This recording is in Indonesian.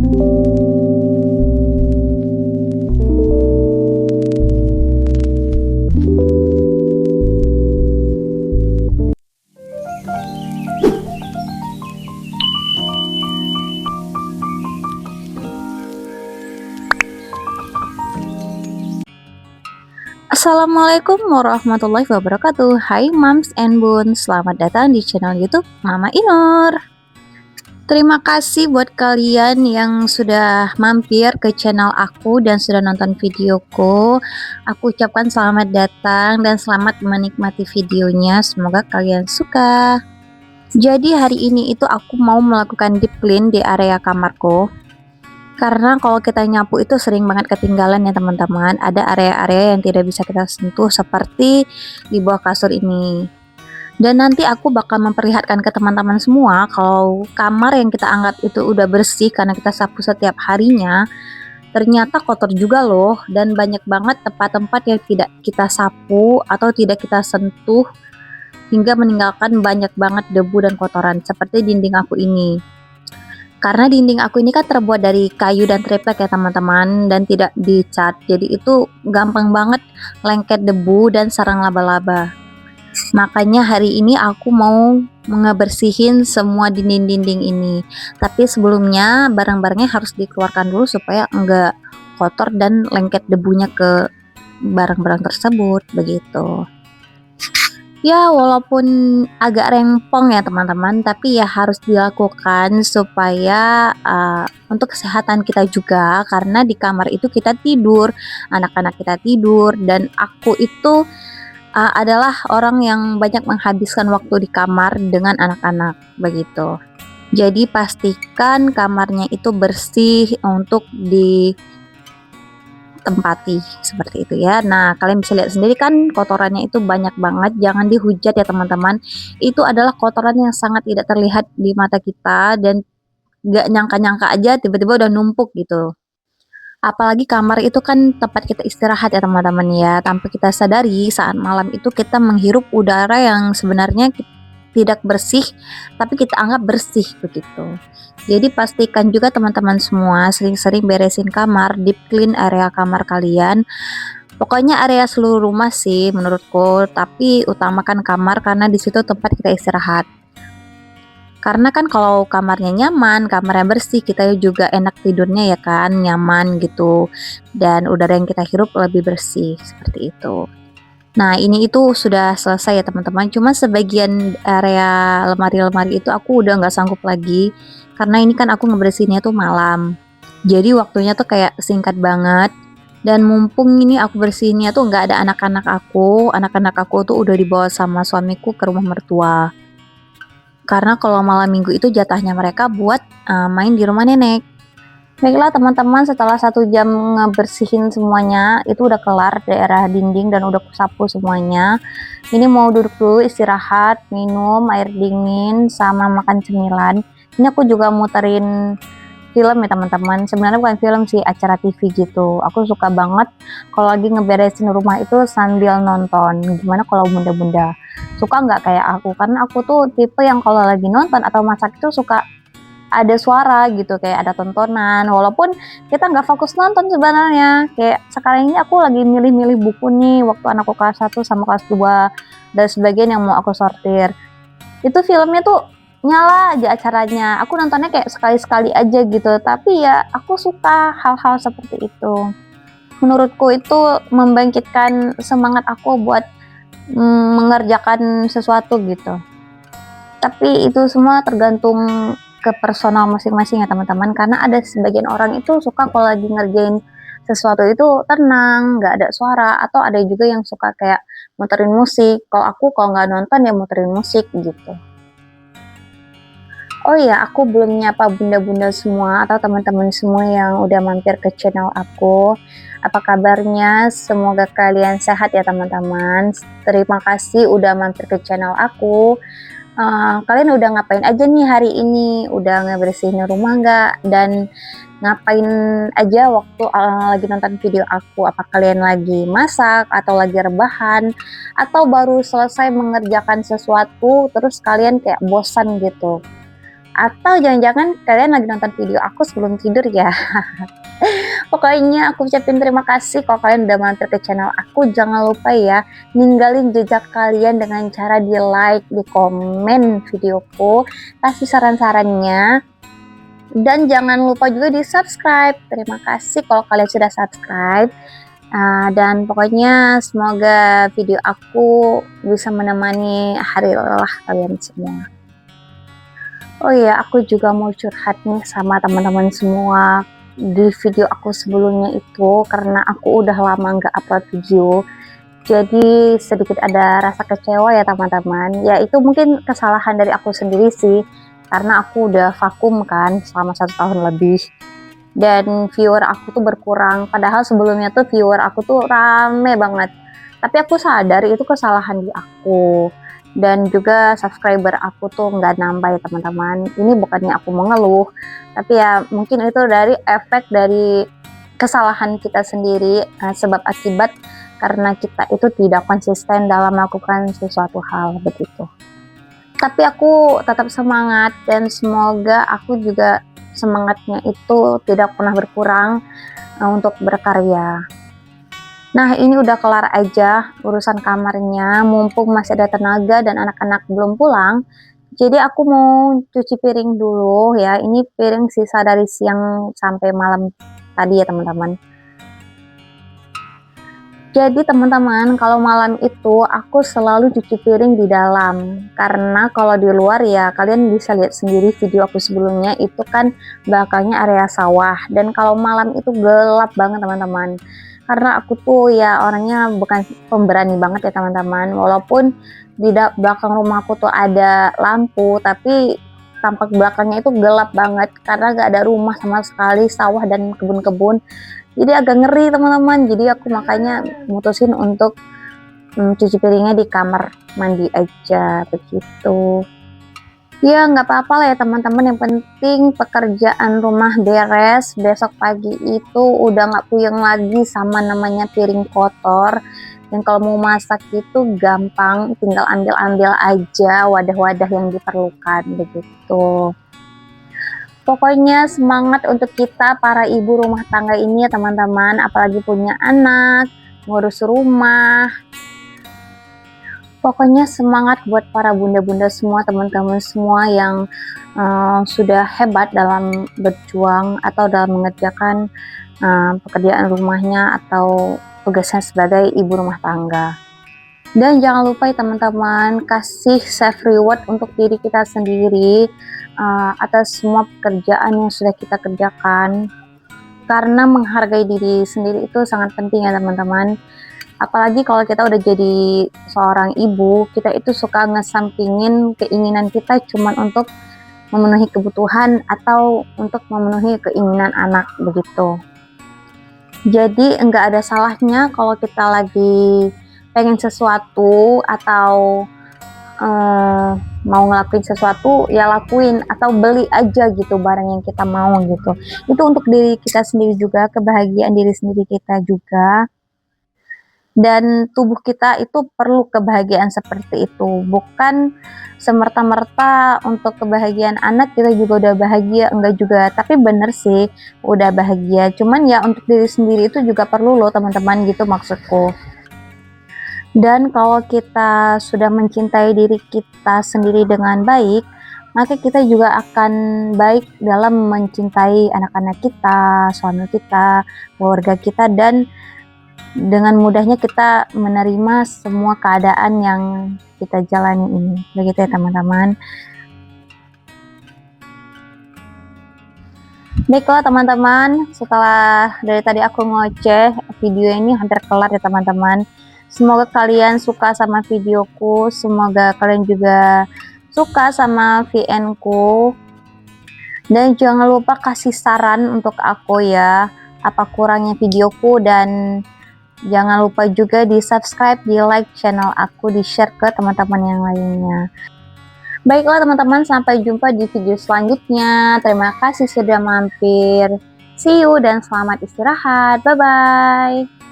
Assalamualaikum warahmatullahi wabarakatuh. Hai Mams and Bun, selamat datang di channel YouTube Mama Inor. Terima kasih buat kalian yang sudah mampir ke channel aku dan sudah nonton videoku. Aku ucapkan selamat datang dan selamat menikmati videonya. Semoga kalian suka. Jadi hari ini itu aku mau melakukan deep clean di area kamarku. Karena kalau kita nyapu itu sering banget ketinggalan ya teman-teman. Ada area-area yang tidak bisa kita sentuh seperti di bawah kasur ini. Dan nanti aku bakal memperlihatkan ke teman-teman semua kalau kamar yang kita anggap itu udah bersih karena kita sapu setiap harinya, ternyata kotor juga loh. Dan banyak banget tempat-tempat yang tidak kita sapu atau tidak kita sentuh hingga meninggalkan banyak banget debu dan kotoran seperti dinding aku ini. Karena dinding aku ini kan terbuat dari kayu dan triplek ya teman-teman, dan tidak dicat, jadi itu gampang banget lengket debu dan sarang laba-laba. Makanya hari ini aku mau ngebersihin semua dinding-dinding ini. Tapi sebelumnya barang-barangnya harus dikeluarkan dulu supaya enggak kotor dan lengket debunya ke barang-barang tersebut, begitu. Ya, walaupun agak rempong ya teman-teman, tapi ya harus dilakukan supaya untuk kesehatan kita juga, karena di kamar itu kita tidur, anak-anak kita tidur, dan aku itu adalah orang yang banyak menghabiskan waktu di kamar dengan anak-anak, begitu. Jadi pastikan kamarnya itu bersih untuk tempati seperti itu ya. Nah, kalian bisa lihat sendiri kan kotorannya itu banyak banget. Jangan dihujat ya teman-teman. Itu adalah kotoran yang sangat tidak terlihat di mata kita dan gak nyangka-nyangka aja tiba-tiba udah numpuk gitu. Apalagi kamar itu kan tempat kita istirahat ya teman-teman ya. Tanpa kita sadari saat malam itu kita menghirup udara yang sebenarnya tidak bersih, tapi kita anggap bersih begitu. Jadi pastikan juga teman-teman semua sering-sering beresin kamar, deep clean area kamar kalian. Pokoknya area seluruh rumah sih menurutku, tapi utamakan kamar karena di situ tempat kita istirahat. Karena kan kalau kamarnya nyaman, kamarnya bersih, kita juga enak tidurnya ya kan, nyaman gitu. Dan udara yang kita hirup lebih bersih seperti itu. Nah, ini itu sudah selesai ya teman-teman. Cuma sebagian area lemari-lemari itu aku udah nggak sanggup lagi. Karena ini kan aku ngebersihinnya tuh malam. Jadi waktunya tuh kayak singkat banget. Dan mumpung ini aku bersihinnya tuh nggak ada anak-anak aku. Anak-anak aku tuh udah dibawa sama suamiku ke rumah mertua. Karena kalau malam minggu itu jatahnya mereka buat main di rumah nenek. Baiklah teman-teman, setelah 1 jam ngebersihin semuanya, itu udah kelar daerah dinding dan udah kusapu semuanya. Ini mau duduk dulu istirahat, minum air dingin, sama makan cemilan. Ini aku juga muterin film ya teman-teman. Sebenarnya bukan film sih, acara TV gitu. Aku suka banget kalau lagi ngeberesin rumah itu sambil nonton. Gimana kalau bunda-bunda? Suka nggak kayak aku? Karena aku tuh tipe yang kalau lagi nonton atau masak itu suka ada suara gitu, kayak ada tontonan, walaupun kita nggak fokus nonton sebenarnya. Kayak sekarang ini aku lagi milih-milih buku nih waktu anakku kelas 1 sama kelas 2 dan sebagian yang mau aku sortir. Itu filmnya tuh nyala aja acaranya, aku nontonnya kayak sekali-sekali aja gitu, tapi ya aku suka hal-hal seperti itu. Menurutku itu membangkitkan semangat aku buat mengerjakan sesuatu gitu. Tapi itu semua tergantung ke personal masing-masing ya teman-teman, karena ada sebagian orang itu suka kalau lagi ngerjain sesuatu itu tenang, nggak ada suara, atau ada juga yang suka kayak muterin musik. Kalau aku kalau nggak nonton ya muterin musik gitu. Oh iya, aku belum nyapa bunda-bunda semua atau teman-teman semua yang udah mampir ke channel aku. Apa kabarnya? Semoga kalian sehat ya teman-teman. Terima kasih udah mampir ke channel aku. Kalian udah ngapain aja nih hari ini? Udah ngebersihin rumah nggak? Dan ngapain aja waktu lagi nonton video aku? Apa kalian lagi masak atau lagi rebahan? Atau baru selesai mengerjakan sesuatu terus kalian kayak bosan gitu? Atau jangan-jangan kalian lagi nonton video aku sebelum tidur ya. Pokoknya aku ucapin terima kasih kalau kalian udah mampir ke channel aku. Jangan lupa ya, ninggalin jejak kalian dengan cara di like, di komen videoku, kasih saran-sarannya, dan jangan lupa juga di subscribe. Terima kasih kalau kalian sudah subscribe. Dan pokoknya semoga video aku bisa menemani hari lelah kalian semua. Oh iya, aku juga mau curhat nih sama teman-teman semua. Di video aku sebelumnya itu, karena aku udah lama nggak upload video, jadi sedikit ada rasa kecewa ya teman-teman. Ya itu mungkin kesalahan dari aku sendiri sih, karena aku udah vakum kan selama 1 tahun lebih. Dan viewer aku tuh berkurang, padahal sebelumnya tuh viewer aku tuh rame banget. Tapi aku sadar itu kesalahan di aku. Dan juga subscriber aku tuh nggak nambah ya teman-teman. Ini bukannya aku mau ngeluh, tapi ya mungkin itu dari efek dari kesalahan kita sendiri, sebab akibat karena kita itu tidak konsisten dalam melakukan sesuatu hal begitu. Tapi aku tetap semangat dan semoga aku juga semangatnya itu tidak pernah berkurang untuk berkarya. Nah, ini udah kelar aja urusan kamarnya, mumpung masih ada tenaga dan anak-anak belum pulang. Jadi aku mau cuci piring dulu ya. Ini piring sisa dari siang sampai malam tadi ya teman-teman. Jadi teman-teman, kalau malam itu aku selalu cuci piring di dalam, karena kalau di luar ya kalian bisa lihat sendiri video aku sebelumnya, itu kan belakangnya area sawah, dan kalau malam itu gelap banget teman-teman. Karena aku tuh ya orangnya bukan pemberani banget ya teman-teman, walaupun di belakang rumahku tuh ada lampu, tapi tampak belakangnya itu gelap banget karena gak ada rumah sama sekali, sawah dan kebun-kebun. Jadi agak ngeri teman-teman, jadi aku makanya mutusin untuk cuci piringnya di kamar mandi aja begitu. Ya nggak apa-apa lah ya teman-teman, yang penting pekerjaan rumah beres, besok pagi itu udah nggak puyeng lagi sama namanya piring kotor. Dan kalau mau masak itu gampang, tinggal ambil-ambil aja wadah-wadah yang diperlukan begitu. Pokoknya semangat untuk kita para ibu rumah tangga ini ya teman-teman, apalagi punya anak, ngurus rumah. Pokoknya semangat buat para bunda-bunda semua, teman-teman semua yang sudah hebat dalam berjuang atau dalam mengerjakan pekerjaan rumahnya atau tugasnya sebagai ibu rumah tangga. Dan jangan lupa ya teman-teman, kasih self reward untuk diri kita sendiri atas semua pekerjaan yang sudah kita kerjakan, karena menghargai diri sendiri itu sangat penting ya teman-teman. Apalagi kalau kita udah jadi seorang ibu, kita itu suka ngesampingin keinginan kita cuman untuk memenuhi kebutuhan atau untuk memenuhi keinginan anak begitu. Jadi enggak ada salahnya kalau kita lagi pengen sesuatu atau mau ngelakuin sesuatu ya lakuin, atau beli aja gitu barang yang kita mau gitu. Itu untuk diri kita sendiri juga, kebahagiaan diri sendiri kita juga. Dan tubuh kita itu perlu kebahagiaan seperti itu, bukan semerta-merta untuk kebahagiaan anak kita juga udah bahagia, enggak juga. Tapi bener sih udah bahagia, cuman ya untuk diri sendiri itu juga perlu loh teman-teman, gitu maksudku. Dan kalau kita sudah mencintai diri kita sendiri dengan baik, maka kita juga akan baik dalam mencintai anak-anak kita, suami kita, keluarga kita, dan dengan mudahnya kita menerima semua keadaan yang kita jalani ini. Begitu ya teman-teman. Baiklah teman-teman, setelah dari tadi aku ngoceh, video ini hampir kelar ya teman-teman. Semoga kalian suka sama videoku, semoga kalian juga suka sama VN ku. Dan jangan lupa kasih saran untuk aku ya, apa kurangnya videoku, dan jangan lupa juga di subscribe, di like channel aku, di share ke teman-teman yang lainnya. Baiklah teman-teman, sampai jumpa di video selanjutnya. Terima kasih sudah mampir. See you dan selamat istirahat. Bye-bye.